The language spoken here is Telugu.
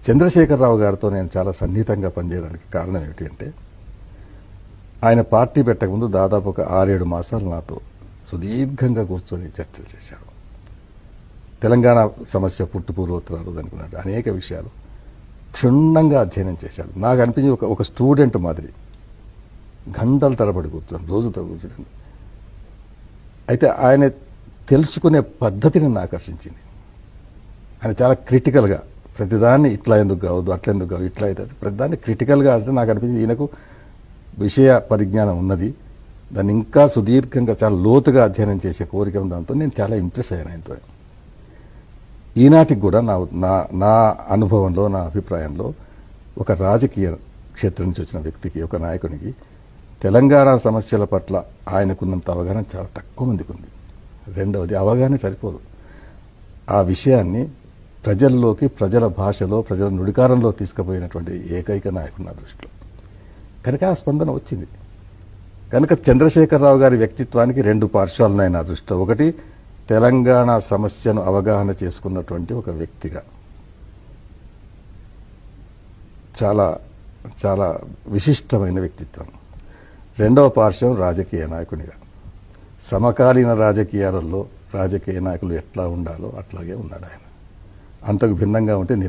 చంద్రశేఖరరావు గారితో నేను చాలా సన్నిహితంగా పనిచేయడానికి కారణం ఏమిటి అంటే, ఆయన పార్టీ పెట్టకముందు దాదాపు ఒక 6-7 మాసాలు నాతో సుదీర్ఘంగా కూర్చొని చర్చలు చేశాడు. తెలంగాణ సమస్య పుట్టుపూర్వోత్తరాలు అనుకున్నాడు, అనేక విషయాలు క్షుణ్ణంగా అధ్యయనం చేశాడు. నాకు అనిపించి ఒక స్టూడెంట్ మాదిరి గంటల తరబడి కూర్చొని, రోజుతో కూర్చొని. అయితే ఆయన తెలుసుకునే పద్ధతిని నన్ను ఆకర్షించింది. ఆయన చాలా క్రిటికల్గా ప్రతిదాన్ని ఇట్లా ఎందుకు కావద్దు, అట్లా ఎందుకు కావద్దు, ఇట్లా అవుతుంది, ప్రతిదాన్ని క్రిటికల్గా అంటే నాకు అనిపించింది ఈయనకు విషయ పరిజ్ఞానం ఉన్నది, దాన్ని ఇంకా సుదీర్ఘంగా చాలా లోతుగా అధ్యయనం చేసే కోరిక ఉండడంతో నేను చాలా ఇంప్రెస్ అయ్యాను ఆయనతో. ఈనాటికి కూడా నా అనుభవంలో, నా అభిప్రాయంలో, ఒక రాజకీయ క్షేత్రం నుంచి వచ్చిన వ్యక్తికి, ఒక నాయకునికి తెలంగాణ సమస్యల పట్ల ఆయనకున్నంత అవగాహన చాలా తక్కువ మందికి ఉంది. రెండవది, అవగాహన సరిపోదు. ఆ విషయాన్ని ప్రజల్లోకి, ప్రజల భాషలో, ప్రజల నుడికారంలో తీసుకుపోయినటువంటి ఏకైక నాయకుడు నా దృష్టిలో. కనుక ఆ స్పందన వచ్చింది. కనుక చంద్రశేఖరరావు గారి వ్యక్తిత్వానికి 2 పార్శ్వాలు ఉన్నాయి నా దృష్టిలో. ఒకటి, తెలంగాణ సమస్యను అవగాహన చేసుకున్నటువంటి ఒక వ్యక్తిగా, చాలా చాలా విశిష్టమైన వ్యక్తిత్వం. రెండవ పార్శ్వం రాజకీయ నాయకునిగా, సమకాలీన రాజకీయాలలో రాజకీయ నాయకులు ఎట్లా ఉండాలో అట్లాగే ఉన్నాడు ఆయన. అంతకు భిన్నంగా ఉంటే